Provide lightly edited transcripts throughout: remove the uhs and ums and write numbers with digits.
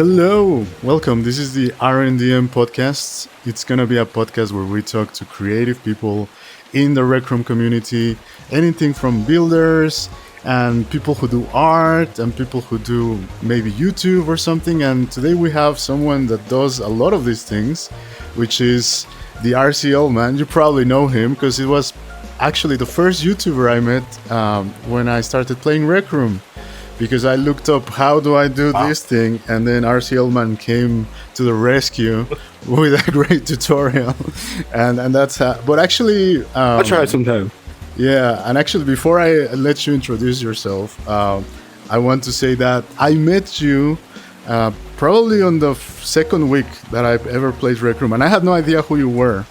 Hello, welcome. This is the RNDM podcast. It's going to be a podcast where we talk to creative people in the Rec Room community, anything from builders and people who do art and people who do maybe YouTube or something. And today we have someone that does a lot of these things, which is the RCLman. You probably know him because it was actually the first YouTuber I met when I started playing Rec Room. Because I looked up how do I do this thing, and then RCLman came to the rescue with a great tutorial, and that's but actually I'll try it sometime. yeah. And actually, before I let you introduce yourself, I want to say that I met you probably on the second week that I've ever played Rec Room, and I had no idea who you were.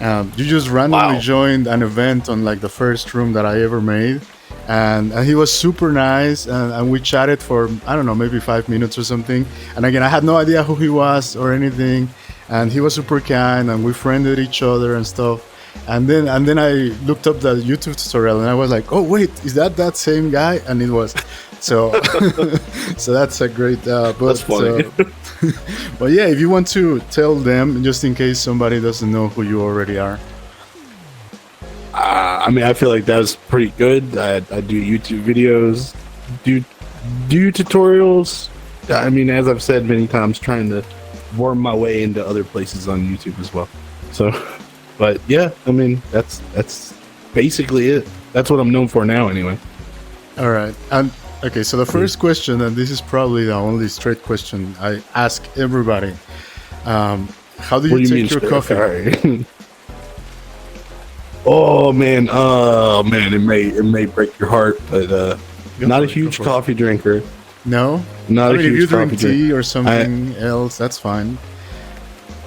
You just randomly joined an event on like the first room that I ever made. And he was super nice, and we chatted for, I don't know, maybe 5 minutes or something. And again, I had no idea who he was or anything. And he was super kind, and we friended each other and stuff. And then I looked up the YouTube tutorial, and I was like, oh, wait, is that same guy? And it was. So so that's a great... That's funny. But yeah, if you want to tell them, just in case somebody doesn't know who you already are. I mean, I feel like that was pretty good. I do YouTube videos, do tutorials. I mean, as I've said many times, trying to worm my way into other places on YouTube as well. So, but yeah, I mean, that's basically it. That's what I'm known for now, anyway. All right. And okay, so the first question, and this is probably the only straight question I ask everybody. How do you take your coffee? Right. Oh man, it may break your heart, but not a huge coffee drinker. No, not a huge if you drink coffee tea or something else, that's fine.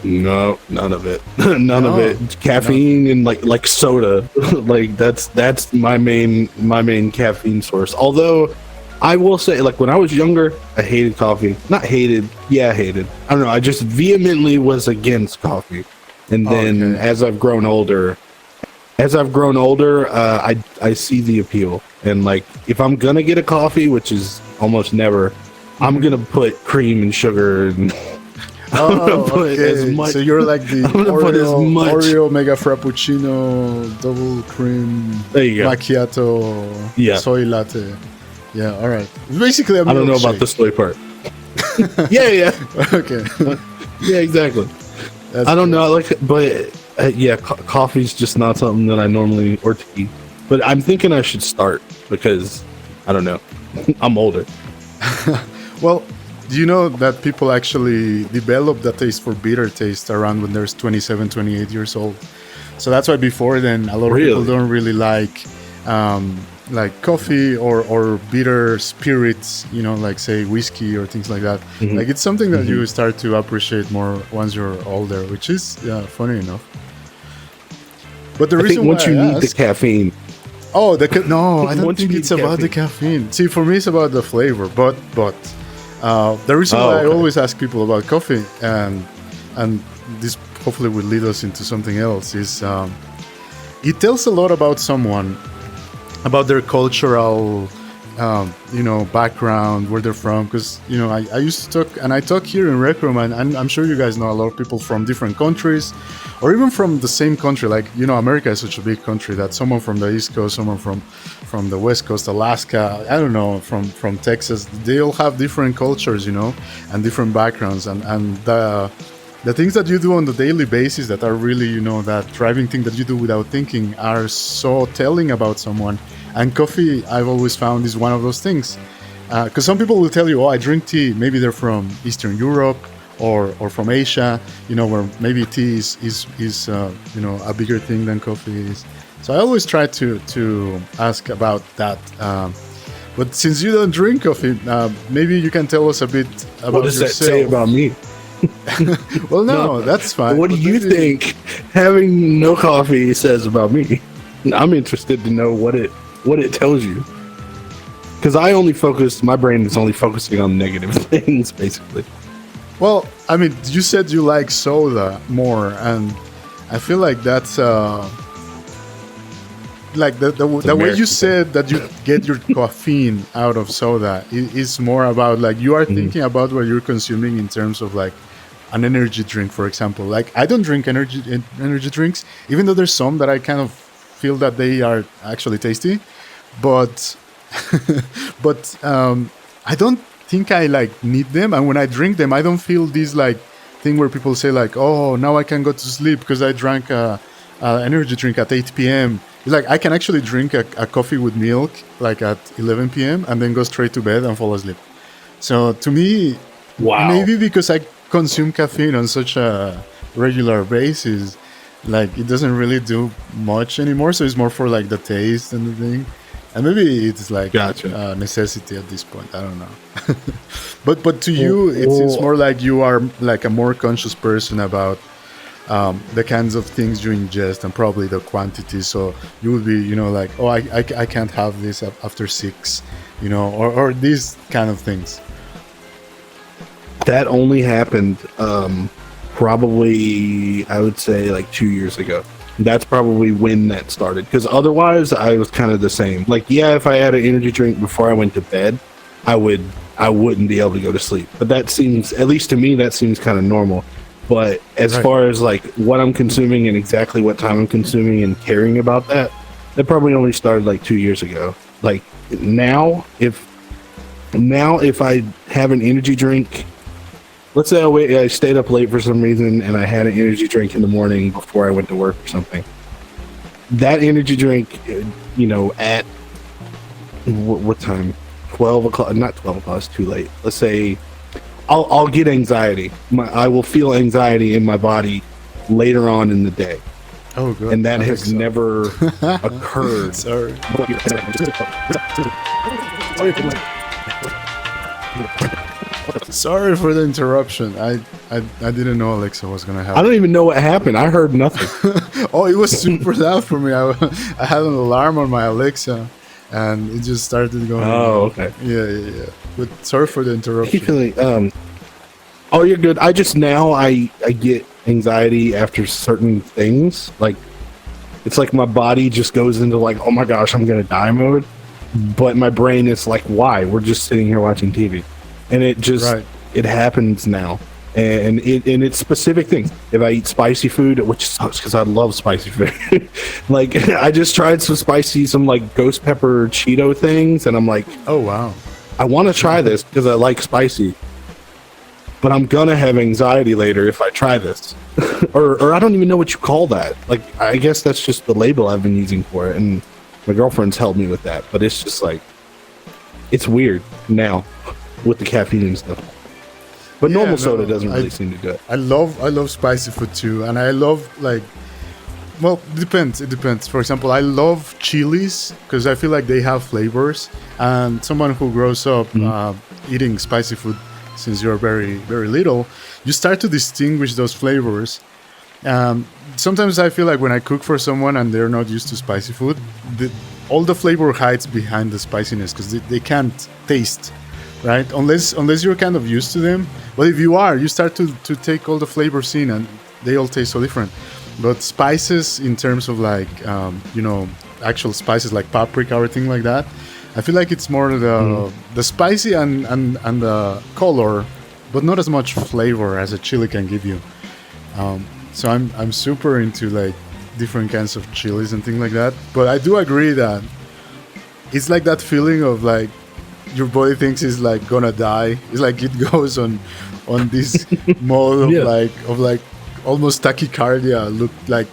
No, none of it. None of it. Caffeine and like soda. Like that's my main caffeine source. Although I will say, like when I was younger, I hated coffee. Not hated, yeah, hated. I don't know. I just vehemently was against coffee. And then as I've grown older, I see the appeal. And like if I'm gonna get a coffee, which is almost never, I'm gonna put cream and sugar and okay. So you're like the Oreo mega frappuccino, double cream, macchiato, soy latte. Yeah, all right. Basically, I don't know about the soy part. yeah. Okay. Yeah, exactly. I don't know, but coffee's just not something that I normally or tea. But I'm thinking I should start because I don't know. I'm older. Well, do you know that people actually develop the taste for bitter taste around when they're 27, 28 years old? So that's why before then, a lot of people don't really like coffee or bitter spirits, like say whiskey or things like that. Mm-hmm. Like it's something that you start to appreciate more once you're older, which is funny enough. But the reason once you need the caffeine. Oh, no, I don't think it's about the caffeine. See, for me, it's about the flavor. But the reason why I always ask people about coffee, and this hopefully will lead us into something else, is it tells a lot about someone, about their cultural, background, where they're from. Because I used to talk, and I talk here in Rec Room, and I'm sure you guys know a lot of people from different countries, or even from the same country. Like America is such a big country that someone from the East Coast, someone from the West Coast, Alaska, I don't know, from Texas, they all have different cultures, and different backgrounds, and the things that you do on the daily basis that are really, that driving thing that you do without thinking are so telling about someone. And coffee, I've always found, is one of those things. Because some people will tell you, I drink tea. Maybe they're from Eastern Europe or from Asia, where maybe tea is a bigger thing than coffee is. So I always try to ask about that. But since you don't drink coffee, maybe you can tell us a bit about yourself. What does that say about me? Well, no, that's fine. What do you think having no coffee says about me? I'm interested to know what it tells you. Because my brain is only focusing on negative things, basically. Well, I mean, you said you like soda more, and I feel like that's like the way you said that you get your caffeine out of soda is more about like you are thinking about what you're consuming in terms of like an energy drink, for example. Like I don't drink energy drinks, even though there's some that I kind of feel that they are actually tasty, but I don't think I like need them. And when I drink them, I don't feel this like thing where people say like, oh, now I can go to sleep because I drank a energy drink at 8 p.m. It's like I can actually drink a coffee with milk like at 11 p.m. and then go straight to bed and fall asleep. So to me, Wow. maybe because I consume caffeine on such a regular basis, like it doesn't really do much anymore. So it's more for like the taste and the thing. And maybe it's like Gotcha. a necessity at this point. I don't know. but to you, it's more like you are like a more conscious person about the kinds of things you ingest and probably the quantity. So you would be, like, oh, I can't have this after 6, or these kind of things. That only happened probably, I would say, like 2 years ago. That's probably when that started. Because otherwise, I was kind of the same. Like, yeah, if I had an energy drink before I went to bed, I wouldn't be able to go to sleep. But that seems, at least to me, that seems kind of normal. But as far as like what I'm consuming and exactly what time I'm consuming and caring about that probably only started like 2 years ago. Like now if I have an energy drink, let's say I stayed up late for some reason and I had an energy drink in the morning before I went to work or something. That energy drink, at what time? 12 o'clock, not 12 o'clock, it's too late. Let's say I'll get anxiety. I will feel anxiety in my body later on in the day. Oh, good. And that has never occurred. Sorry. Sorry for the interruption. I didn't know Alexa was gonna happen. I don't even know what happened. I heard nothing. Oh, it was super loud for me. I had an alarm on my Alexa, and it just started going. Oh, okay. Yeah. But sorry for the interruption. Keep feeling. Oh, you're good. I get anxiety after certain things. Like it's like my body just goes into like, oh my gosh, I'm gonna die mode. But my brain is like, why? We're just sitting here watching TV. And it just it happens now, and it's specific things. If I eat spicy food, which sucks because I love spicy food, like I just tried some like ghost pepper Cheeto things, and I'm like, oh wow, I want to try this because I like spicy, but I'm gonna have anxiety later if I try this, or I don't even know what you call that. Like I guess that's just the label I've been using for it, and my girlfriend's helped me with that. But it's just like it's weird now with the caffeine and stuff. But normal soda doesn't really seem to do it. I love spicy food too, and I love like, well, it depends. For example, I love chilies because I feel like they have flavors, and someone who grows up eating spicy food since you're very, very little, you start to distinguish those flavors. Sometimes I feel like when I cook for someone and they're not used to spicy food, all the flavor hides behind the spiciness because they can't taste. Right, unless you're kind of used to them. But if you are, you start to take all the flavors in, and they all taste so different. But spices, in terms of like actual spices like paprika or thing like that, I feel like it's more the spicy and the color, but not as much flavor as a chili can give you. So I'm super into like different kinds of chilies and things like that. But I do agree that it's like that feeling of like your body thinks it's like gonna die. It's like it goes on this mode of like almost tachycardia. Look like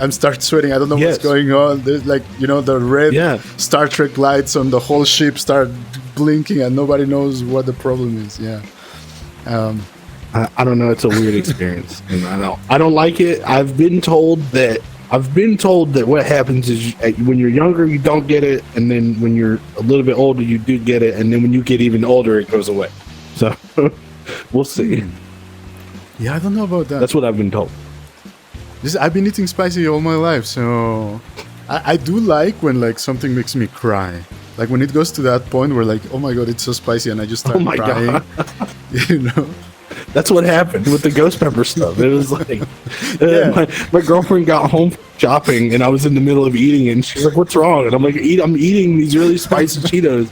I'm start sweating. I don't know what's going on. There's like the red Star Trek lights on the whole ship start blinking, and nobody knows what the problem is. Yeah. I don't know. It's a weird experience, and I don't like it. I've been told that what happens is when you're younger, you don't get it. And then when you're a little bit older, you do get it. And then when you get even older, it goes away. So we'll see. Yeah, I don't know about that. That's what I've been told. I've been eating spicy all my life. So I do like when like something makes me cry. Like when it goes to that point where like, oh my God, it's so spicy. And I just start crying. God. That's what happened with the ghost pepper stuff. It was like Yeah. my girlfriend got home from shopping, and I was in the middle of eating, and she's like, "What's wrong?" And I'm like, I'm eating these really spicy Cheetos."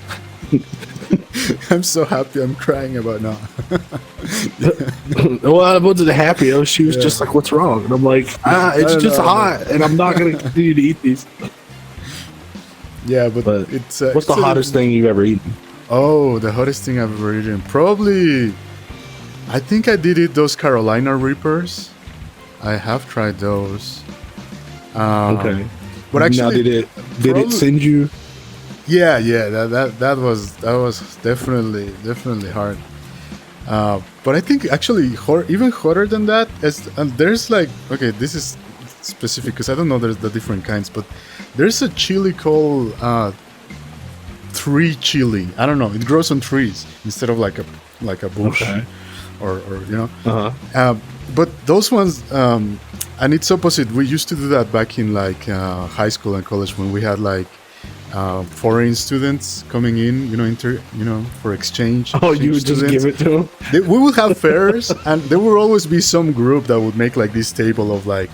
I'm so happy. I'm crying about now. Well, I wasn't happy. She was just like, "What's wrong?" And I'm like, "It's just hot, and I'm not going to continue to eat these." Yeah, but What's it's the hottest thing you've ever eaten? Oh, the hottest thing I've ever eaten. Probably, I think I did eat those Carolina Reapers. I have tried those. Okay, But actually, now, did it send you? Yeah, that was definitely hard. But I think actually even hotter than that is, and there's like, okay, this is specific because I don't know there's the different kinds, but there's a chili called tree chili. I don't know. It grows on trees instead of like a bush, Okay. or you know. Uh-huh. But those ones, and it's opposite. We used to do that back in like high school and college when we had like foreign students coming in, for exchange. Oh, you would just give it to them? We would have fairs, and there would always be some group that would make like this table of like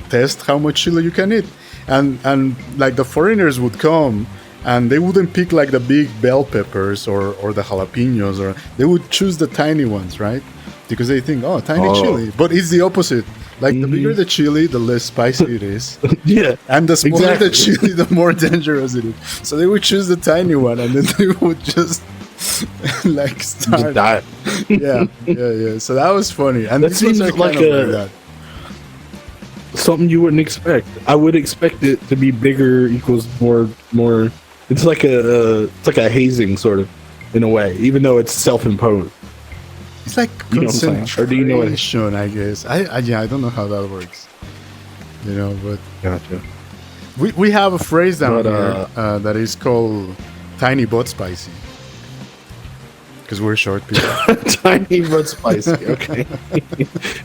test how much chili you can eat, and like the foreigners would come, and they wouldn't pick like the big bell peppers or the jalapenos, or they would choose the tiny ones, right? Because they think, oh, tiny chili, but it's the opposite. Like the bigger the chili, the less spicy it is. Yeah, And the smaller exactly. the chili, the more dangerous it is. So they would choose the tiny one, and then they would just like start. just die. Yeah. So that was funny. And That these ones seems are like kind of a- that. Something you wouldn't expect. I would expect it to be bigger equals more. It's like a hazing sort of, in a way, even though it's self-imposed. It's like You know what I'm saying? concentration, Or do you know what- I guess. I don't know how that works. But Gotcha. we have a phrase down But, here that is called tiny but spicy. Because we're short people. Tiny but spicy. Okay.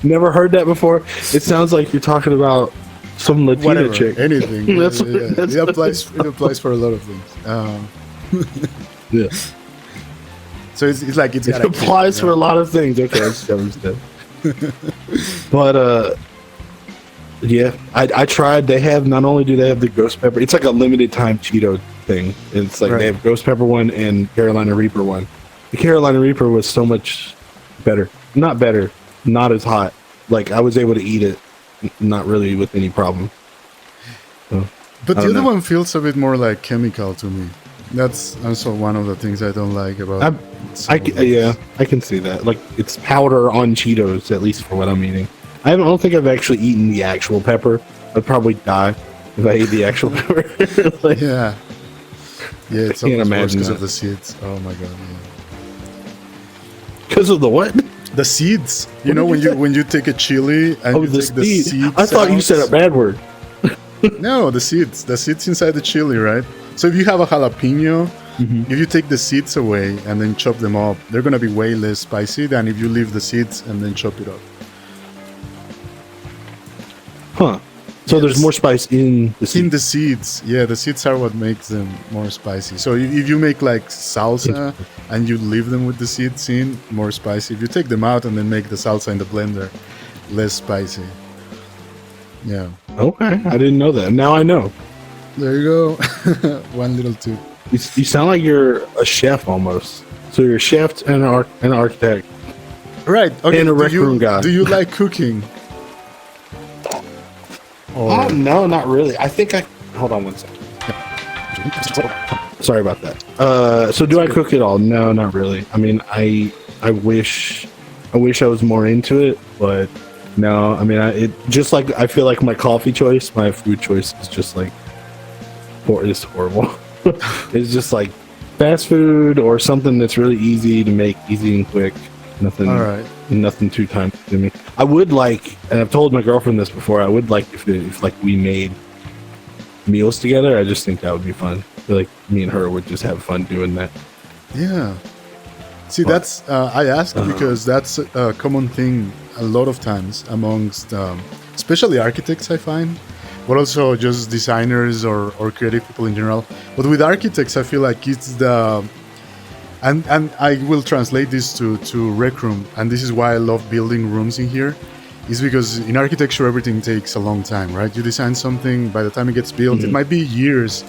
Never heard that before. It sounds like you're talking about some Latina Whatever, chick. anything. That's- Yeah. that's- It applies for a lot of things. Yeah. So it's like it's It got a applies kick, for a lot of things. Okay, I understand. But yeah, I tried. They have, not only do they have the ghost pepper, it's like a limited time Cheeto thing. It's like Right. they have ghost pepper one and Carolina Reaper one. The Carolina Reaper was so much better. Not better, not as hot. Like I was able to eat it, not really with any problem. So, But I the don't other know. one feels a bit more like chemical to me. That's also one of the things I don't like about. yeah, I can see that. Like it's powder on Cheetos, at least for what I'm eating. I don't think I've actually eaten the actual pepper. I'd probably die if I ate the actual pepper. Like, Yeah, it's I can't almost worse imagine because that. of the seeds. Oh my god. Yeah. because of the what? The seeds. You What know did when you you when you take a chili and Oh, you the take the seed. seeds. I thought you out. said a bad word. No, the seeds inside the chili, right? So if you have a jalapeno, Mm-hmm. if you take the seeds away and then chop them up, they're gonna be way less spicy than if you leave the seeds and then chop it up. Huh. So there's more spice in the seed. In the seeds, yeah, the seeds are what makes them more spicy. So if you make like salsa and you leave them with the seeds in, more spicy. If you take them out and then make the salsa in the blender, less spicy. Yeah, Okay, I didn't know that. Now I know. there you go. One little tip. You sound like you're a chef almost. So you're a chef and an architect. Right. Okay. And a do rec you, room guy. Do you like cooking? Oh no, not really. I think I. Hold on one second. Sorry about that. So do I cook at all? No, not really. I mean, I wish I was more into it, but no. I mean, I feel like my coffee choice, my food choice is just like, it's horrible. It's just like fast food or something that's really easy to make, easy and quick. Nothing. All right. Nothing too time consuming. I would like, and I've told my girlfriend this before, I would like if like we made meals together. I just think that would be fun. I feel like me and her would just have fun doing that. Yeah. See, that's I ask because that's a common thing a lot of times amongst, especially architects, I find, but also just designers or creative people in general. But with architects, I feel like and I will translate this to Rec Room, and this is why I love building rooms in here, is because in architecture everything takes a long time, right? You design something, by the time it gets built, it might be years,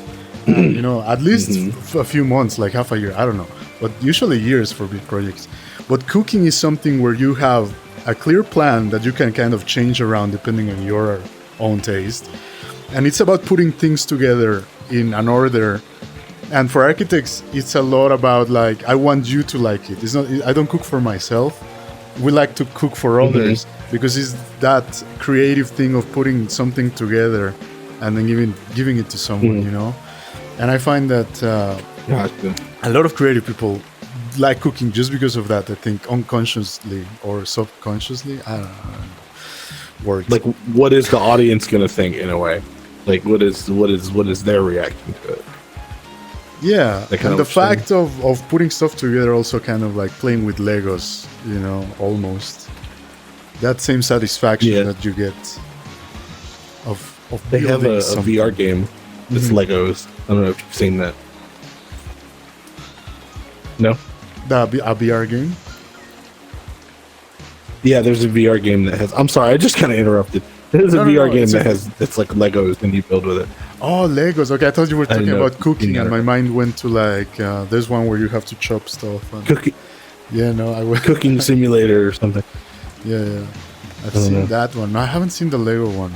at least a few months, like half a year, I don't know, but usually years for big projects. But cooking is something where you have a clear plan that you can kind of change around depending on your own taste, and it's about putting things together in an order. And for architects, it's a lot about like, I want you to like it. It's not, I don't cook for myself. We like to cook for others, because it's that creative thing of putting something together and then giving it to someone, And I find that a lot of creative people like cooking just because of that. I think unconsciously or subconsciously. I don't know. Words. Like, what is the audience gonna think in a way? Like, what is their reaction to it? Yeah, and the fact of putting stuff together, also kind of like playing with Legos, almost that same satisfaction that you get of they have a VR game. It's Legos. I don't know if you've seen that. No, a VR game. Yeah, there's a VR game that has. I'm sorry, I just kind of interrupted. There's a VR game that has. It's like Legos, and you build with it. Oh, Legos. Okay, I thought you were talking about cooking, and my mind went to like there's one where you have to chop stuff. And, cooking. Yeah, no, I went cooking simulator or something. Yeah. I've seen that one. No, I haven't seen the Lego one.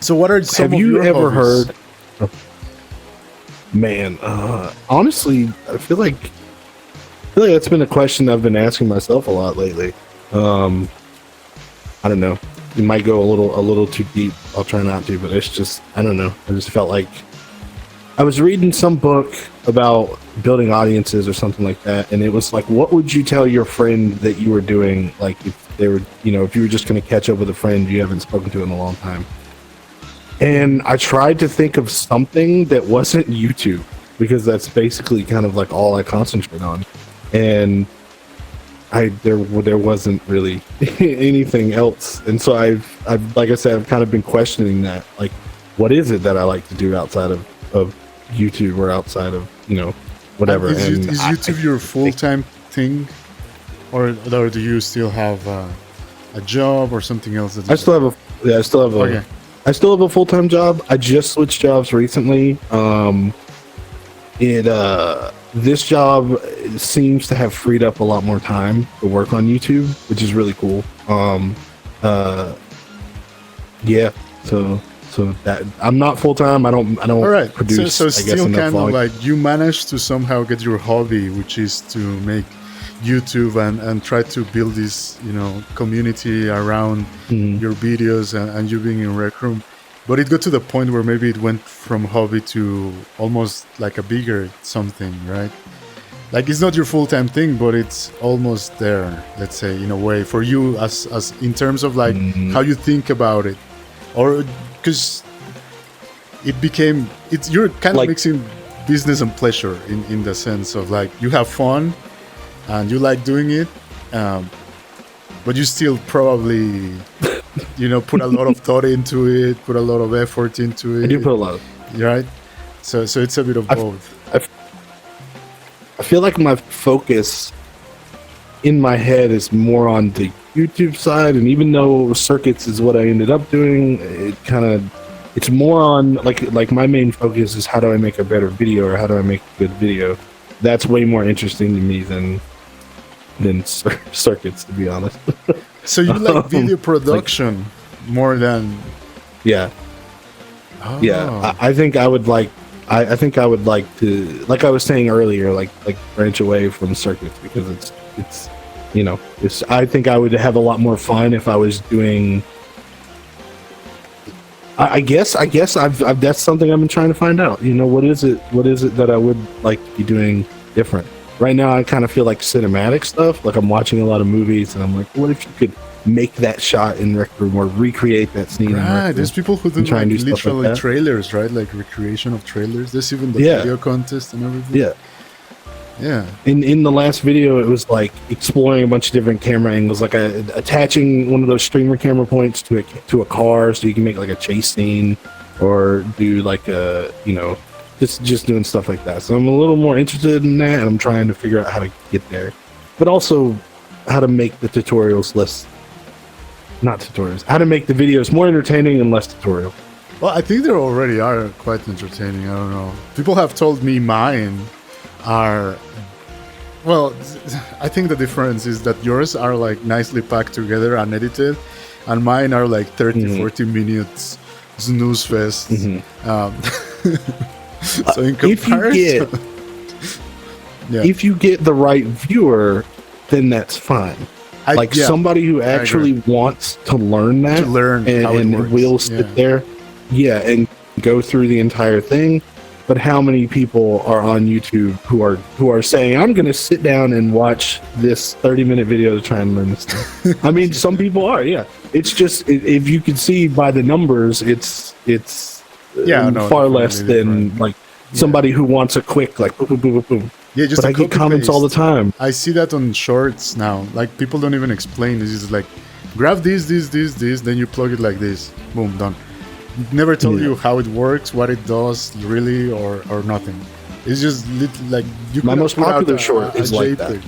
So, what are some? Have you ever hobbies? heard? Man, honestly, I feel like that's been a question I've been asking myself a lot lately. I don't know. It might go a little too deep. I'll try not to, but it's just, I don't know. I just felt like I was reading some book about building audiences or something like that, and it was like, what would you tell your friend that you were doing? Like, if they were, if you were just going to catch up with a friend you haven't spoken to in a long time. And I tried to think of something that wasn't YouTube, because that's basically kind of like all I concentrate on. And there wasn't really anything else. And so I've like I said, I've kind of been questioning that. Like, what is it that I like to do outside of YouTube or outside of, whatever. Is YouTube your full-time thing? Or do you still have a job or something else? I still have a full-time job. I just switched jobs recently. This job seems to have freed up a lot more time to work on YouTube, which is really cool. So that I'm not full-time. I don't All right. produce. So still enough kind of volume. like you managed to somehow get your hobby, which is to make YouTube and try to build this, community around your videos and you being in Rec Room. But it got to the point where maybe it went from hobby to almost like a bigger something, right? Like, it's not your full-time thing, but it's almost there, let's say, in a way, for you as in terms of like how you think about it. Or because you're kind of mixing business and pleasure in the sense of like you have fun and you like doing it, but you still probably put a lot of thought into it, put a lot of effort into it. I do put a lot. Right? So it's a bit of both. I feel like my focus in my head is more on the YouTube side, and even though circuits is what I ended up doing, it's more on like my main focus is how do I make a better video or how do I make a good video. That's way more interesting to me than circuits, to be honest. So you like video production more than yeah. Oh. Yeah, I think I would like. I think I would like to, like I was saying earlier, like branch away from circuits, because it's. I think I would have a lot more fun if I was doing. I guess I've that's something I've been trying to find out. What is it that I would like to be doing different? Right now, I kind of feel like cinematic stuff. Like I'm watching a lot of movies, and I'm like, what if you could make that shot in Rec Room or recreate that scene? Right, there's people who do like literally trailers, right? Like recreation of trailers. There's even the video contest and everything. Yeah. In the last video, it was like exploring a bunch of different camera angles, like attaching one of those streamer camera points to a car, so you can make like a chase scene, or do like a just doing stuff like that. So I'm a little more interested in that, and I'm trying to figure out how to get there, but also how to make the tutorials less, not tutorials, how to make the videos more entertaining and less tutorial. Well, I think they already are quite entertaining. I don't know. People have told me mine are. Well, I think the difference is that yours are like nicely packed together and edited, and mine are like 30, 40 minutes snooze fest. So in comparison, if you get the right viewer, then that's fine. Somebody who actually wants to learn that, and will sit there, and go through the entire thing. But how many people are on YouTube who are saying, I'm going to sit down and watch this 30-minute video to try and learn this thing? I mean, some people are, It's just, if you can see by the numbers, it's far less than like somebody who wants a quick, like, boom, boom, boom, boom. Yeah, just but I get comments all the time. I see that on shorts now. Like, people don't even explain. It's just like, grab this, then you plug it like this. Boom, done. Never tell you how it works, what it does, really, or nothing. It's just like you. My most popular short is like that.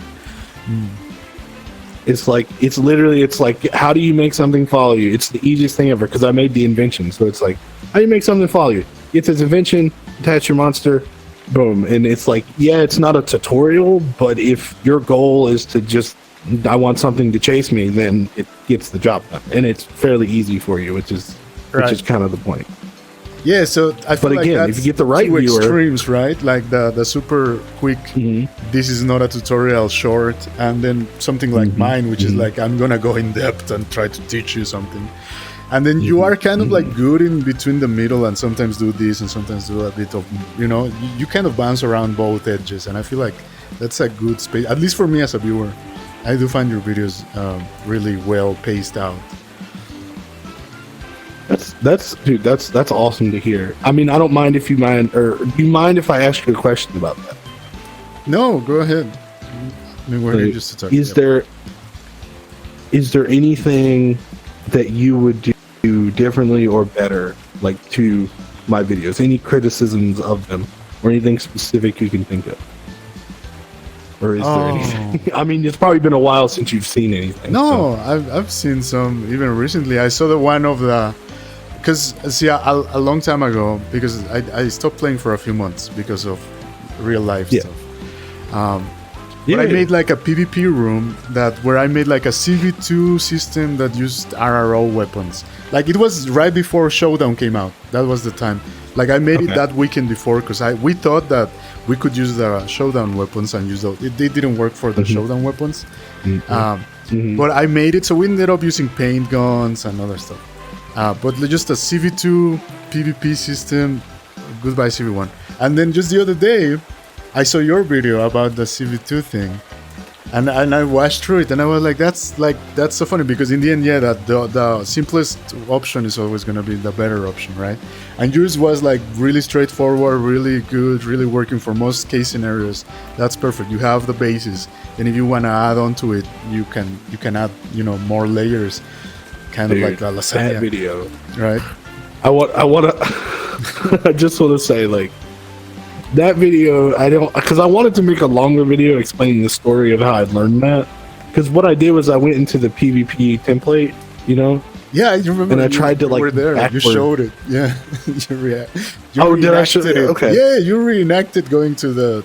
It's like it's like how do you make something follow you? It's the easiest thing ever because I made the invention. So it's like how do you make something follow you? Get this invention, attach your monster, boom, and it's like it's not a tutorial, but if your goal is to just I want something to chase me, then it gets the job done, and it's fairly easy for you, which is kind of the point. Yeah, so I feel again, like if you get the right viewer, extremes, right? Like the super quick, this is not a tutorial short, and then something like mine, which is like I'm gonna go in depth and try to teach you something, and then you are kind of like good in between the middle, and sometimes do this and sometimes do a bit of you kind of bounce around both edges, and I feel like that's a good space, at least for me as a viewer. I do find your videos really well paced out. That's awesome to hear. I mean, I don't mind if you mind, or do you mind if I ask you a question about that? No, go ahead. I mean, we're here just to talk. Is there anything that you would do differently or better, like to my videos? Any criticisms of them, or anything specific you can think of? Or is there anything? I mean, it's probably been a while since you've seen anything. No, so. I've seen some even recently. I saw the one of the. Because, see, a long time ago, because I stopped playing for a few months because of real life stuff. But I made like a PvP room where I made like a CV2 system that used RRO weapons. Like it was right before Showdown came out. That was the time. Like I made it that weekend before because we thought that we could use the Showdown weapons and use those. They didn't work for the Showdown weapons. But I made it, so we ended up using paint guns and other stuff. But just a CV2 PvP system, goodbye CV1. And then just the other day, I saw your video about the CV2 thing, and I watched through it, and I was like, that's so funny because in the end, that the simplest option is always going to be the better option, right? And yours was like really straightforward, really good, really working for most case scenarios. That's perfect. You have the basis, and if you want to add on to it, you can add more layers. Kind of like a lasagna video, right? I want to. I just want to say, like, that video. Because I wanted to make a longer video explaining the story of how I learned that. Because what I did was I went into the PvP template, Yeah, I remember. And I tried to like. You were there. Backward. You showed it. Yeah. Did I show it? Okay. Yeah, you reenacted going to the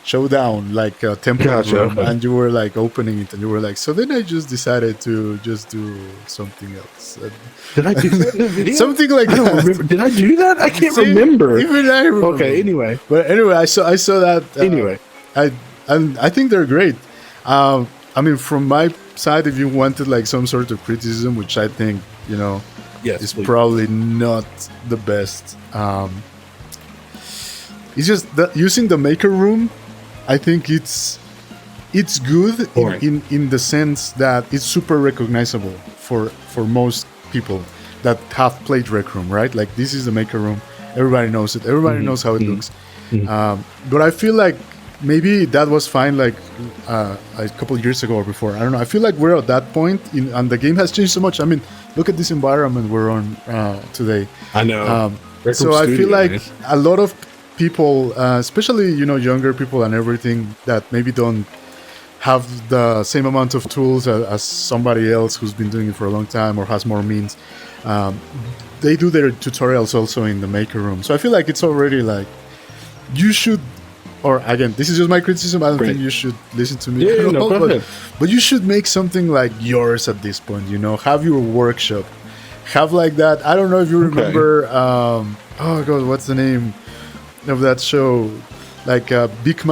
showdown like a temple room, and you were like opening it, and you were like, so then I just decided to just do something else. Did I do that in the video? Something like that. Remember. Did I do that? I can't remember. Even I remember. Okay. Anyway, I saw that. Anyway, I think they're great. I mean, from my side, if you wanted like some sort of criticism, which I think is probably not the best. It's just that using the maker room. I think it's good in the sense that it's super recognizable for most people that have played Rec Room, right? Like this is the maker room. Everybody knows it. Everybody knows how it looks. But I feel like maybe that was fine like a couple of years ago or before. I don't know. I feel like we're at that point, and the game has changed so much. I mean, look at this environment we're on today. I know. So I feel like man. a lot of people, especially younger people and everything, that maybe don't have the same amount of tools as somebody else who's been doing it for a long time or has more means. They do their tutorials also in the maker room. So I feel like it's already like you should. Or again, this is just my criticism. I don't think you should listen to me. Yeah, no, go ahead. But you should make something like yours at this point. Have your workshop, have like that. I don't know if you remember. Oh God, what's the name of that show? Like Big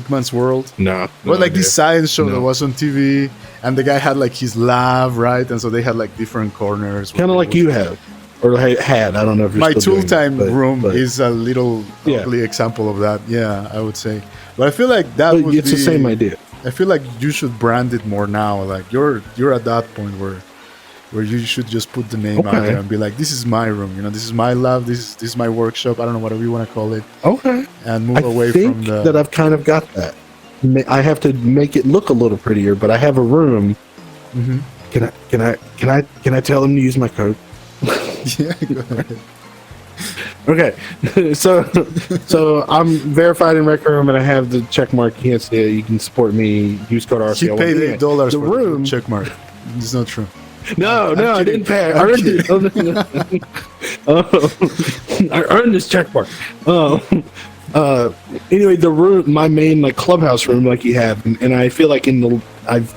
Man's World. No. Well, like this science show that was on TV, and the guy had like his lab, right? And so they had like different corners. Kind of like you have. Or had. I don't know if you're my still tool doing time it, room is a little ugly example of that. Yeah, I would say. But I feel like that would it's the same idea. I feel like you should brand it more now. Like you're at that point where you should just put the name out there and be like, this is my room. This is my lab. This is my workshop. I don't know whatever you want to call it. Okay. And move away from the. That I've kind of got that. I have to make it look a little prettier, but I have a room. Mm-hmm. Can I tell them to use my code? Yeah, go ahead. Okay, so I'm verified in Rec Room, and I have the check mark. You can't see it. You can support me. Use code RCL. He paid $8 the for room the check mark. It's not true. No, I didn't pay. I earned it. I earned this check mark. Anyway, the room, my main like clubhouse room, like you have, and I feel like I've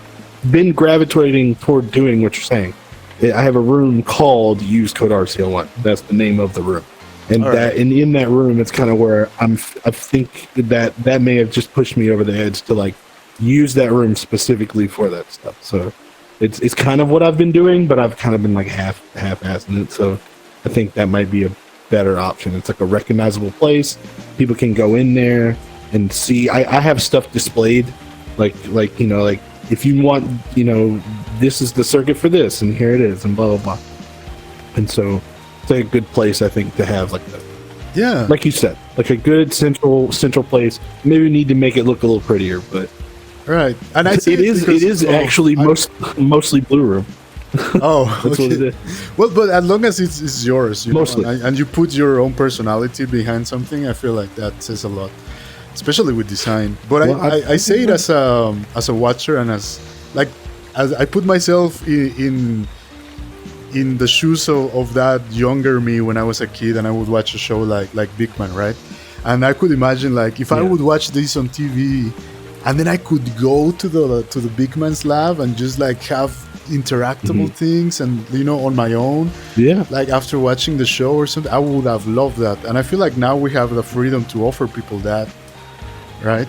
been gravitating toward doing what you're saying. I have a room called Use Code RCL1. That's the name of the room, and and in that room, it's kind of where I think that may have just pushed me over the edge to like use that room specifically for that stuff. So it's kind of what I've been doing, but I've kind of been like half-assing it. So I think that might be a better option. It's like a recognizable place. People can go in there and see. I have stuff displayed, like if you want, this is the circuit for this, and here it is, and blah blah blah. And so it's like a good place, I think, to have like that. Yeah, like you said, like a good central place. Maybe we need to make it look a little prettier, but right. And I it is actually mostly blue room. Oh, that's what it is. Well, but as long as it's yours, mostly, and you put your own personality behind something, I feel like that says a lot, especially with design. But I say it as a watcher, and as I put myself in the shoes of that younger me when I was a kid, and I would watch a show like Big Man, right? And I could imagine like if I would watch this on TV, and then I could go to the Big Man's lab and just like have interactable things, and on my own. Yeah. Like after watching the show or something, I would have loved that. And I feel like now we have the freedom to offer people that, right?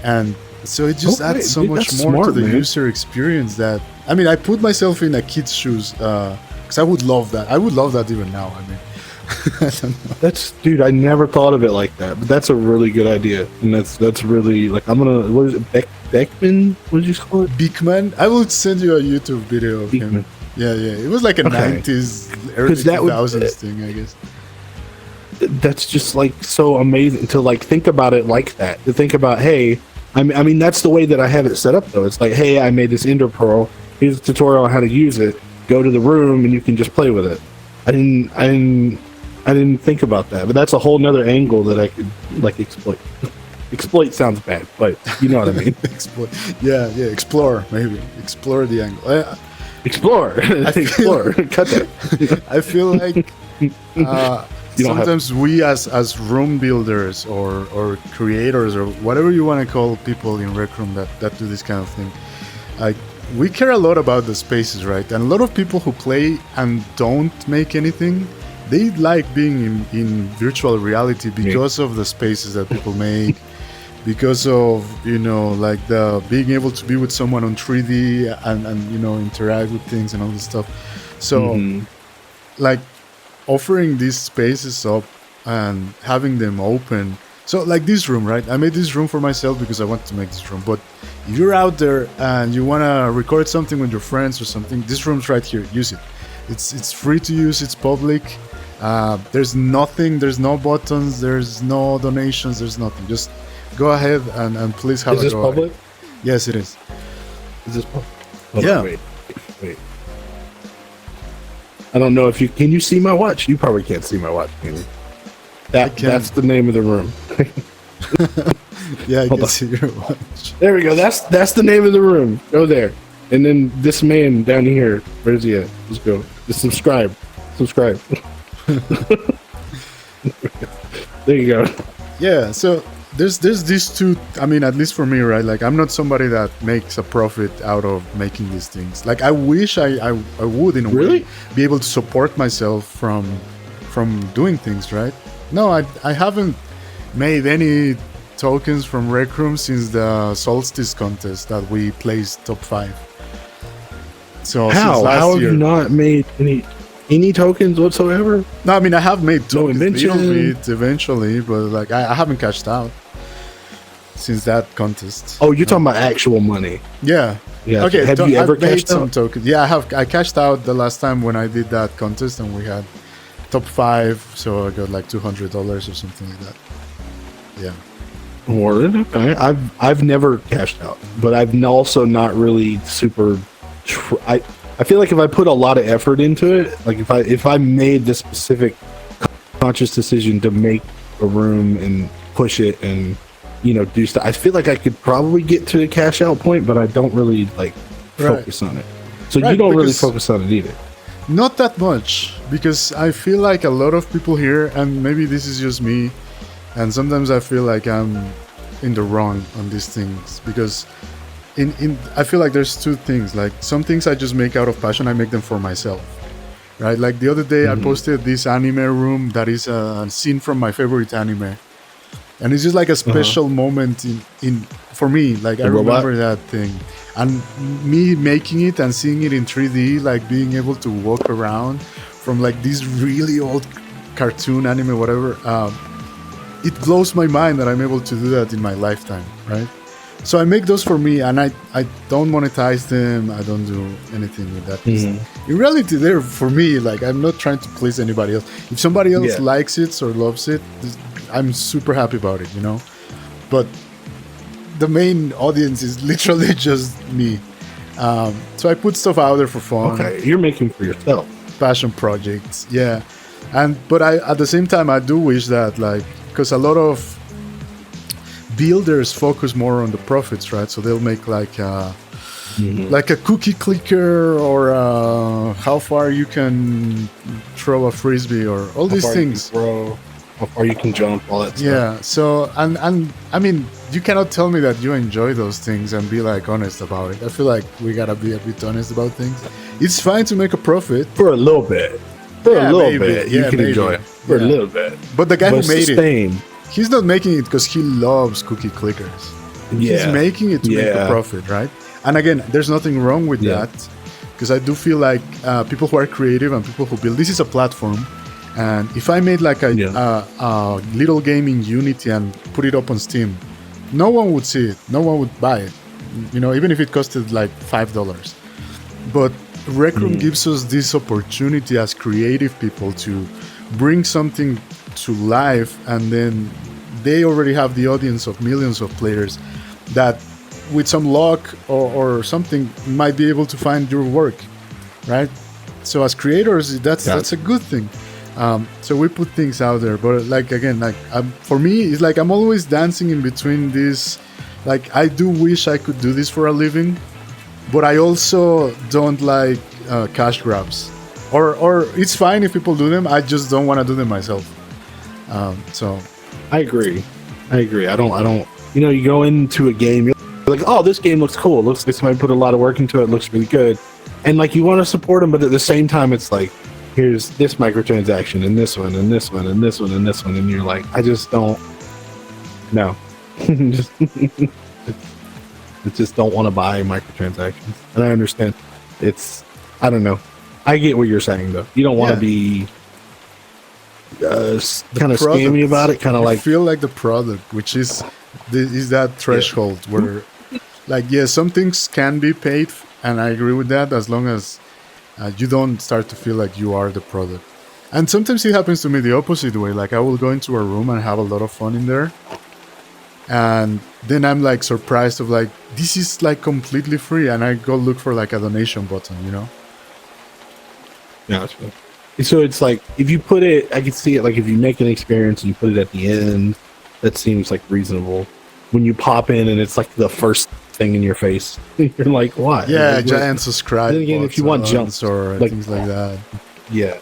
And so it just adds so much more to the user experience. That I mean, I put myself in a kid's shoes because I would love that. I would love that even now. I mean, I don't know. Dude, I never thought of it like that, but that's a really good idea, and that's really like what is it, Beckman? What did you call it? Beekman. I will send you a YouTube video of him. Yeah. It was like a 90s, early 2000s thing, I guess. That's just like so amazing to like think about it like that. To think about, hey, I mean that's the way that I have it set up though. It's like, hey, I made this Ender Pearl. Here's a tutorial on how to use it. Go to the room and you can just play with it. I didn't think about that, but that's a whole nother angle that I could like exploit. Exploit sounds bad, but you know what I mean. Exploit. Yeah. Explore, maybe. Explore the angle. Explore. Explore. Cut that. I feel like sometimes we as room builders or creators or whatever you want to call people in Rec Room that do this kind of thing, like we care a lot about the spaces, right? And a lot of people who play and don't make anything, they like being in virtual reality because of the spaces that people make, because of like the being able to be with someone on 3D and interact with things and all this stuff. So like offering these spaces up and having them open. So like this room, right? I made this room for myself because I wanted to make this room. But if you're out there and you want to record something with your friends or something, this room's right here. Use it. It's free to use. It's public. There's nothing. There's no buttons. There's no donations. There's nothing. Just go ahead and please have Is a this go. public? Yes, it is. Is this public? Hold Yeah. on, wait. I don't know if you can. You see my watch? You probably can't see my watch, can you? That's the name of the room. Yeah, I Hold can on. see your watch. There we go. That's the name of the room. Go there, and then this man down here. Where's he at? Let's go. Just subscribe. There you go. Yeah, so there's these two. I mean, at least for me, right? Like, I'm not somebody that makes a profit out of making these things. Like, I wish I would, in a Really? way, be able to support myself from doing things, right? No, I haven't made any tokens from Rec Room since the Solstice contest that we placed top 5. So since How last have year. you not made any tokens whatsoever? No, I mean, I have made No tokens invention. little bit eventually, but like I haven't cashed out since that contest. Oh, you're talking about actual money. Yeah. Yeah. Okay. Have you ever I've made cashed some out? tokens. Yeah, I have. I cashed out the last time when I did that contest, and we had top 5, so I got like $200 or something like that. Yeah. Or okay. I've never cashed out, but I've also not really super. I feel like if I put a lot of effort into it, like if I made the specific conscious decision to make a room and push it and do stuff, I feel like I could probably get to the cash out point, but I don't really like focus on it. So Right, you don't really because- focus on it either. Not that much, because I feel like a lot of people here, and maybe this is just me, and sometimes I feel like I'm in the wrong on these things, because I feel like there's two things. Like, some things I just make out of passion. I make them for myself, right? Like the other day I posted this anime room that is a scene from my favorite anime, and it's just like a special moment in for me. Like, I The robot? remember that thing, and me making it and seeing it in 3D, like being able to walk around from like this really old cartoon anime, whatever. It blows my mind that I'm able to do that in my lifetime, right? So I make those for me, and I don't monetize them. I don't do anything with that. In reality, they're for me. Like, I'm not trying to please anybody else. If somebody else likes it or loves it, I'm super happy about it, But the main audience is literally just me. So I put stuff out there for fun. Okay, you're making for yourself. Passion projects, yeah. But I, at the same time, I do wish that, like, because a lot of builders focus more on the profits, right? So they'll make like a cookie clicker, or how far you can throw a frisbee, or all these things. How far you can jump, all that stuff. Yeah. So and I mean, you cannot tell me that you enjoy those things and be like honest about it. I feel like we gotta be a bit honest about things. It's fine to make a profit For a little bit. maybe. You Yeah, can maybe. enjoy it. For a Yeah. little bit. but the guy who made it, sustain. he's not making it because he loves cookie clickers. He's making it to make a profit, right? And again, there's nothing wrong with that, because I do feel like people who are creative and people who build, this is a platform, and if I made like a little game in Unity and put it up on Steam, no one would see it, no one would buy it, even if it costed like $5. But Rec Room gives us this opportunity as creative people to bring something to life, and then they already have the audience of millions of players that, with some luck or something, might be able to find your work, right? So as creators, that's a good thing. So we put things out there, but like, again, like, for me, it's like I'm always dancing in between this. Like, I do wish I could do this for a living, but I also don't like cash grabs, or it's fine if people do them. I just don't want to do them myself. So I agree. I don't. You go into a game, you're like, oh, this game looks cool. Looks like somebody put a lot of work into it. Looks really good, and like you want to support them, but at the same time, it's like, here's this microtransaction and this one and this one and this one and this one, and you're like, I just don't. No, just I just don't want to buy microtransactions, and I understand. I don't know. I get what you're saying though. You don't want to be kind of scammy about it, kind of like feel like the product, which is that threshold where, like, some things can be paid, and I agree with that, as long as you don't start to feel like you are the product. And sometimes it happens to me the opposite way. Like I will go into a room and have a lot of fun in there, and then I'm like surprised of like this is like completely free, and I go look for like a donation button, you know. Yeah, that's right. So it's like if you put it, I can see it. Like if you make an experience and you put it at the end, that seems like reasonable. When you pop in and it's like the first thing in your face, you're like, "What?" Yeah, like, giant subscribe. Then again, if you want jumps or like, things like that, yeah,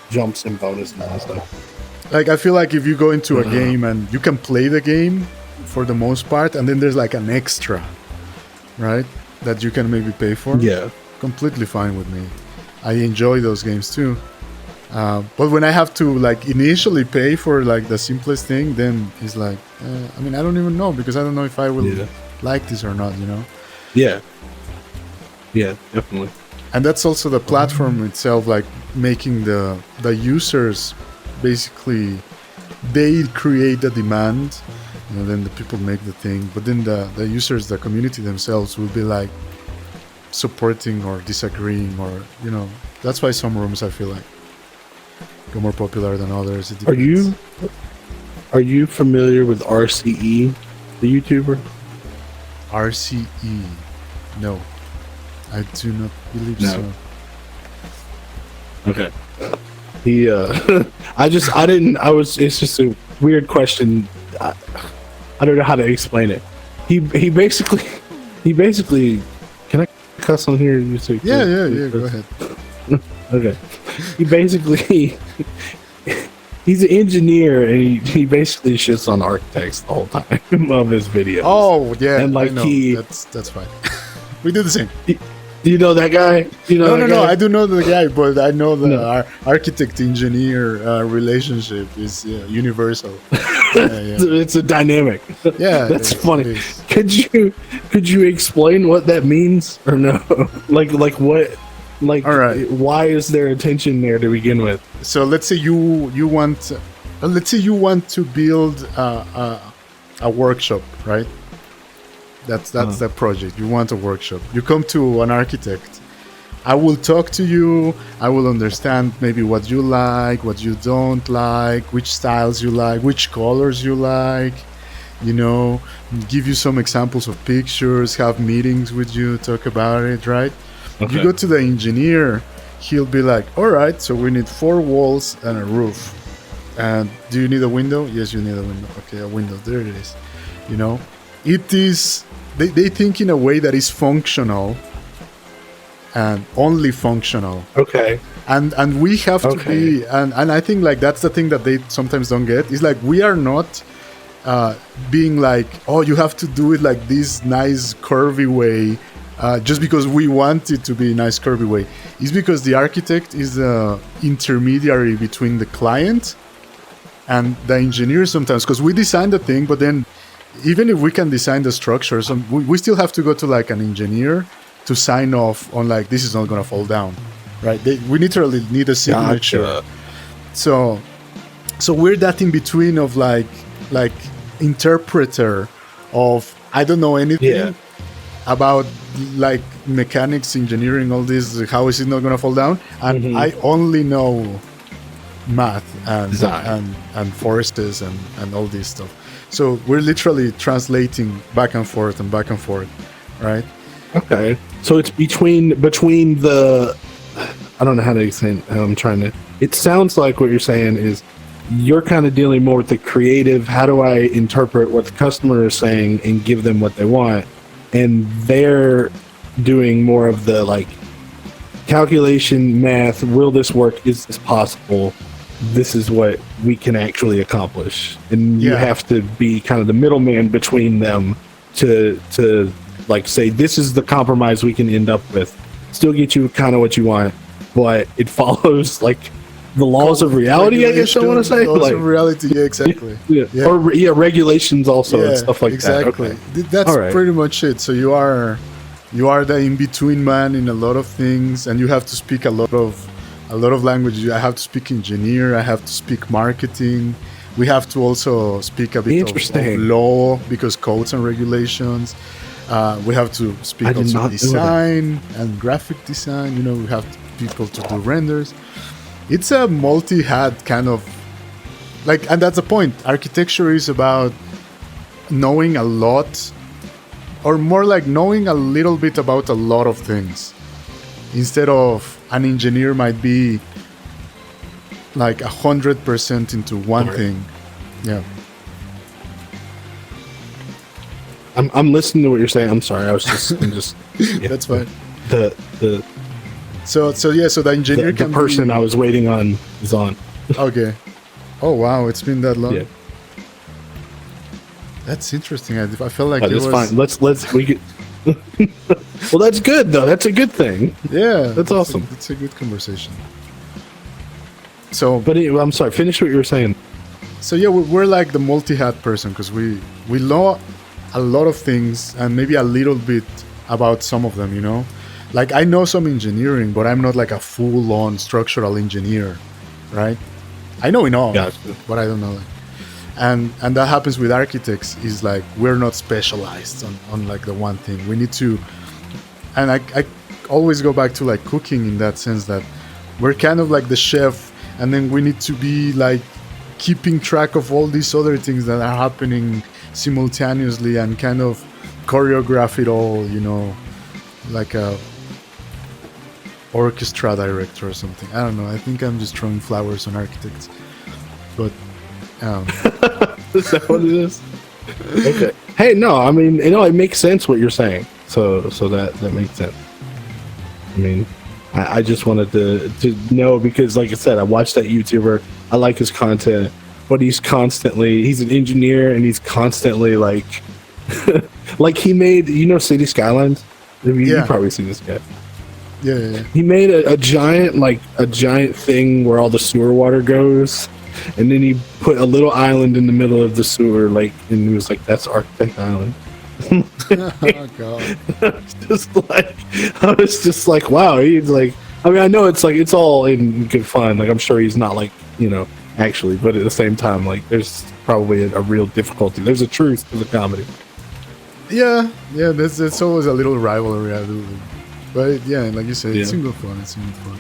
jumps and bonus and all that stuff. like I feel like if you go into a game and you can play the game for the most part, and then there's like an extra, right, that you can maybe pay for. Yeah, completely fine with me. I enjoy those games too. But when I have to like initially pay for like the simplest thing, then it's like, I mean, I don't even know because I don't know if I will like this or not, you know? Yeah. Yeah, definitely. And that's also the platform itself, like making the users basically, they create the demand, you know, then the people make the thing, but then the users, the community themselves will be like supporting or disagreeing, or, you know, that's why some rooms I feel like go more popular than others. Are you familiar with RCE, the YouTuber? RCE? No, I do not believe so. Okay. He it's just a weird question. I don't know how to explain it. He basically can I cuss on here? Yeah, go ahead. Okay. He basically he's an engineer, and he basically shits on architects the whole time of his videos. Oh yeah, and like that's fine. We do the same. Do you know that guy? No. I do know the guy, but I know the architect-engineer relationship is universal. It's a dynamic. Yeah, that's funny. Could you explain what that means or no? like what? Like, all right. Why is there a tension there to begin with? So let's say you want to build a workshop, right? That's the project. You want a workshop. You come to an architect. I will talk to you. I will understand maybe what you like, what you don't like, which styles you like, which colors you like. You know, give you some examples of pictures, have meetings with you, talk about it, right? Okay. You go to the engineer, he'll be like, all right, so we need 4 walls and a roof. And do you need a window? Yes, you need a window. Okay, a window, there it is. You know, it is, they think in a way that is functional and only functional. Okay. And we have to be, and I think like that's the thing that they sometimes don't get, is like we are not being like, oh, you have to do it like this nice curvy way. Just because we want it to be a nice curvy way. It's because the architect is the intermediary between the client and the engineer sometimes. Because we design the thing, but then even if we can design the structure, we still have to go to like an engineer to sign off on like, this is not going to fall down, right? We literally need a signature. Gotcha. So we're that in between of like interpreter of, I don't know anything about like mechanics, engineering, all this, how is it not going to fall down? And I only know math and forests and all this stuff. So we're literally translating back and forth, right? Okay. So it's between the, I don't know how to explain. It sounds like what you're saying is you're kind of dealing more with the creative. How do I interpret what the customer is saying and give them what they want? And they're doing more of the like calculation, math. Will this work? Is this possible? This is what we can actually accomplish. And you have to be kind of the middleman between them to like say, this is the compromise we can end up with. Still get you kind of what you want, but it follows like the laws of reality, I guess I want to say. Laws of reality, yeah, exactly. Or regulations also and stuff like that. Exactly. Okay. That's pretty much it. So you are the in-between man in a lot of things, and you have to speak a lot of languages. I have to speak engineer, I have to speak marketing. We have to also speak a bit of law, because codes and regulations. We have to speak also design and graphic design. You know, we have people to do renders. it's a multi-hat kind of like, and that's the point. Architecture is about knowing a lot, or more like knowing a little bit about a lot of things, instead of an engineer might be like 100% into one thing. Yeah. I'm listening to what you're saying. I'm sorry. I'm just yeah. That's fine. The So the engineer the person I was waiting on is on. Okay. Oh wow, it's been that long. Yeah. That's interesting. I felt like it that's was fine. Let's we could. Well, that's good though. That's a good thing. Yeah, that's awesome. It's a good conversation. So, but anyway, I'm sorry. Finish what you were saying. So yeah, we're like the multi-hat person because we know a lot of things and maybe a little bit about some of them. You know, like I know some engineering, but I'm not like a full-on structural engineer, right? I know enough, Gotcha. but I don't know. And that happens with architects. Is like we're not specialized on like the one thing. We need to, and I always go back to like cooking in that sense that we're kind of like the chef, and then we need to be like keeping track of all these other things that are happening simultaneously and kind of choreograph it all, you know, like a orchestra director or something. I don't know. I think I'm just throwing flowers on architects, but is that what it is? Okay. Hey, no, I mean, you know, it makes sense what you're saying. So that makes sense. I mean, I just wanted to know because, like I said, I watched that YouTuber. I like his content, but he's an engineer, and he's constantly like, like he made, you know, City Skylines. You've probably seen this guy. Yeah. He made a giant thing where all the sewer water goes, and then he put a little island in the middle of the sewer, like, and he was like, "That's Architect Island." Oh god! I was just like, wow. He's like, I mean, I know it's like it's all in good fun. Like, I'm sure he's not like, you know, actually, but at the same time, like, there's probably a real difficulty. There's a truth to the comedy. Yeah. There's always a little rivalry, I believe. But yeah, like you said, it's single fun. It's single fun.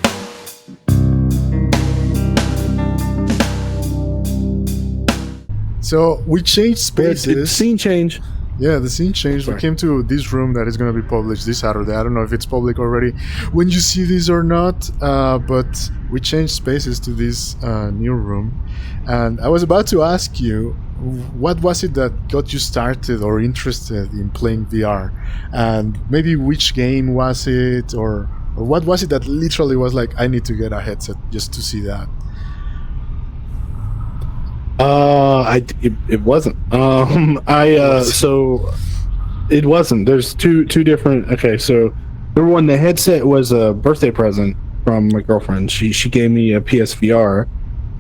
So we changed spaces. It's scene change. Yeah, the scene changed. Sorry. We came to this room that is going to be published this Saturday. I don't know if it's public already when you see this or not, but we changed spaces to this new room. And I was about to ask you, what was it that got you started or interested in playing VR? And maybe which game was it, or what was it that literally was like, I need to get a headset just to see that? It wasn't. So it wasn't. There's two different. Okay, so number one, the headset was a birthday present from my girlfriend. She gave me a PSVR,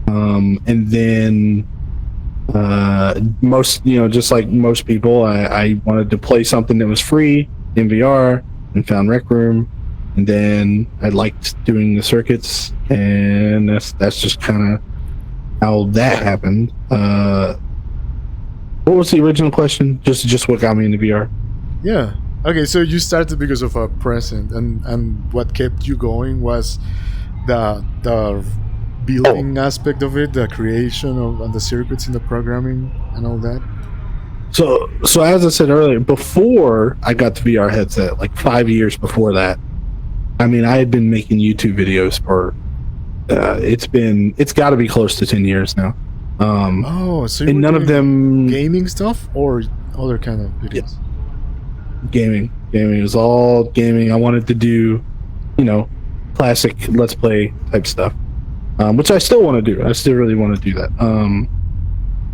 and then most, you know, just like most people, I wanted to play something that was free in VR and found Rec Room, and then I liked doing the circuits, and that's just kind of how that happened. What was the original question? Just what got me into VR? Yeah. Okay, so you started because of a present, and what kept you going was the building aspect of it, the creation of and the circuits in the programming and all that. So as I said earlier, before I got the VR headset, like 5 years before that, I mean, I had been making YouTube videos for it's got to be close to 10 years now. So you and were none of them gaming stuff or other kind of videos? Yeah. Gaming. It was all gaming. I wanted to do, you know, classic Let's Play type stuff, which I still want to do. I still really want to do that.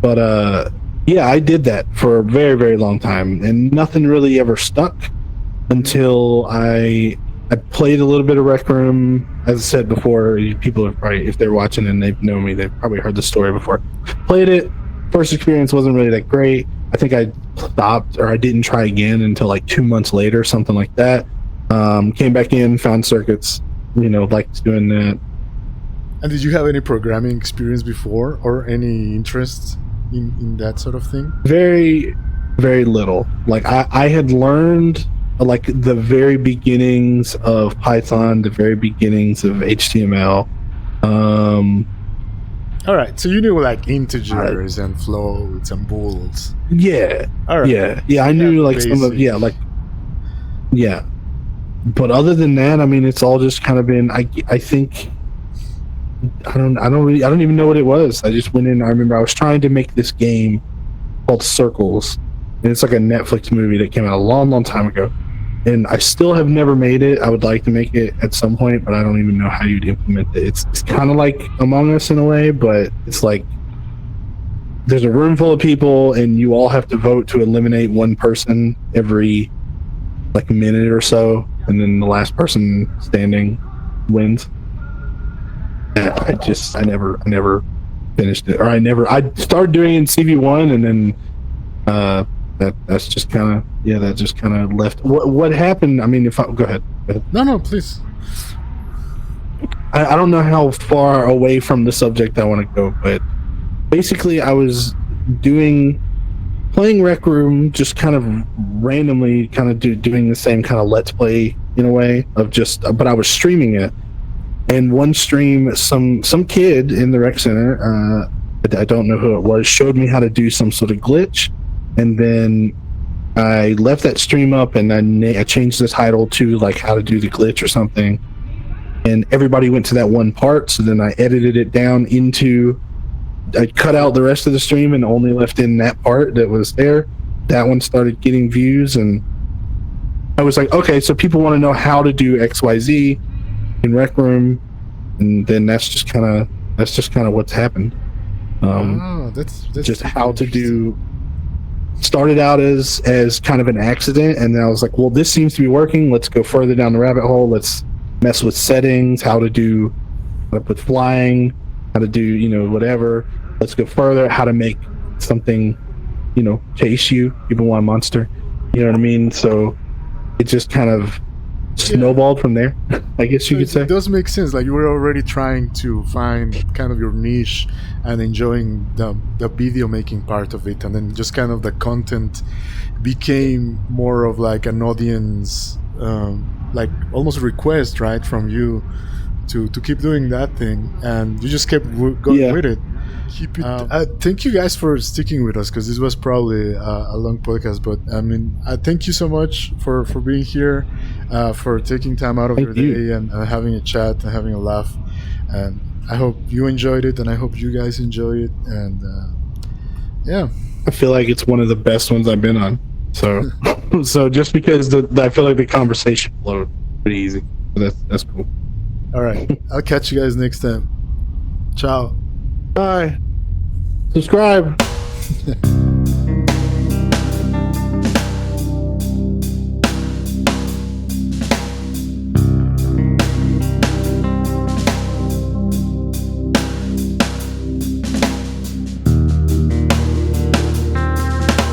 But yeah, I did that for a very, very long time, and nothing really ever stuck until I played a little bit of Rec Room. As I said before, people are probably, if they're watching and they've known me, they've probably heard the story before. Played it. First experience wasn't really that great. I think I stopped, or I didn't try again until like 2 months later, something like that. Came back in, found circuits, you know, liked doing that. And did you have any programming experience before, or any interest in that sort of thing? Very, very little. Like I had learned like the very beginnings of Python, the very beginnings of HTML, All right, so you knew like integers and floats and bools. Yeah. All right. Yeah. I knew like some of yeah. But other than that, I mean, it's all just kind of been. I think I don't even know what it was. I just went in. I remember I was trying to make this game called Circles, and it's like a Netflix movie that came out a long time ago. And I still have never made it. I would like to make it at some point, but I don't even know how you'd implement it. It's kind of like Among Us in a way, but it's like there's a room full of people, and you all have to vote to eliminate one person every like minute or so, and then the last person standing wins. I never finished it, or I started doing it in CV1, and then that's just kind of left. What happened? I mean, go ahead. No, please. I don't know how far away from the subject I want to go, but basically I was playing Rec Room, just kind of randomly kind of doing the same kind of let's play in a way of but I was streaming it. And one stream, some kid in the rec center, I don't know who it was, showed me how to do some sort of glitch. And then I left that stream up, and I changed the title to like how to do the glitch or something. And everybody went to that one part, so then I edited it down I cut out the rest of the stream and only left in that part that was there. That one started getting views, and I was like, okay, so people want to know how to do XYZ in Rec Room, and then that's just kind of what's happened. That's just how to do. Started out as kind of an accident, and then I was like, well, this seems to be working. Let's go further down the rabbit hole. Let's mess with settings, how to put flying, how to do whatever. Let's go further, how to make something chase you. People want a monster, you know what I mean? So it just kind of snowballed from there, I guess you could say. It does make sense. Like, you were already trying to find kind of your niche and enjoying the video making part of it, and then just kind of the content became more of like an audience, like almost request, right, from you to keep doing that thing, and you just kept going with it. Keep it. Thank you guys for sticking with us, because this was probably a long podcast, but I mean, I thank you so much for being here, for taking time out of your day and having a chat and having a laugh, and I hope you enjoyed it, and I hope you guys enjoy it, and yeah, I feel like it's one of the best ones I've been on, so so just because I feel like the conversation flowed pretty easy. That's cool. All right, I'll catch you guys next time. Ciao. Bye. Subscribe.